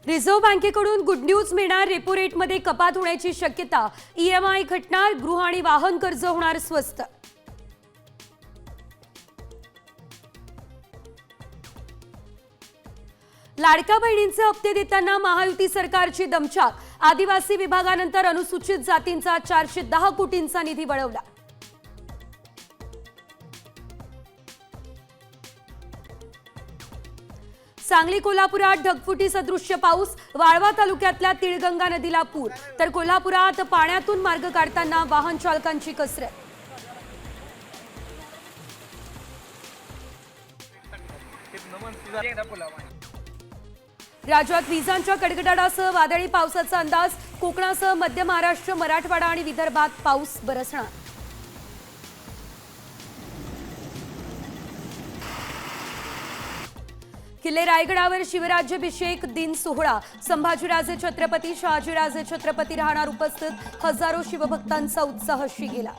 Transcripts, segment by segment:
Reserve बँकेकडून good news मिळणार। Repo रेटमध्ये कपात होण्याची शक्यता। ईएमआय घटणार, गृह आणि वाहन कर्ज होणार स्वस्त। लाडक्या बहिणींचे हप्ते देताना महायुती सरकारची दमछाक। आदिवासी विभागानंतर अनुसूचित जातींचा 410 कोटींचा निधी वळवला। सांगली कोल्हापुरात ढगफुटी सदृश्य पाऊस। वाळवा तालुक्यातल्या तिळगंगा नदीला पूर, तर कोल्हापुरात पाण्यातून मार्ग काढताना वाहन चालकांची कसरत। राज्यात विजांच्या कडकडाटासह वादळी पावसाचा अंदाज। कोकणासह मध्य महाराष्ट्र, मराठवाडा आणि विदर्भात पाऊस बरसणार। किल्ले रायगडावर शिवराज्याभिषेक दिन सोहळा। संभाजीराजे छत्रपती, शहाजीराजे छत्रपती राहणार उपस्थित। हजारो शिवभक्तांचा उत्साह शिगेला।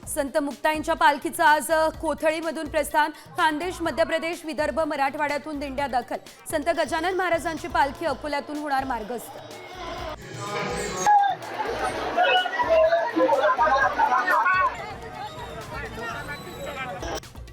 संत मुक्ताईंच्या पालखीचं आज कोथळीमधून प्रस्थान। खानदेश, मध्य प्रदेश, विदर्भ, मराठवाड्यातून दिंड्या दाखल। संत गजानन महाराजांची पालखी अकोल्यातून होणार मार्गस्थ।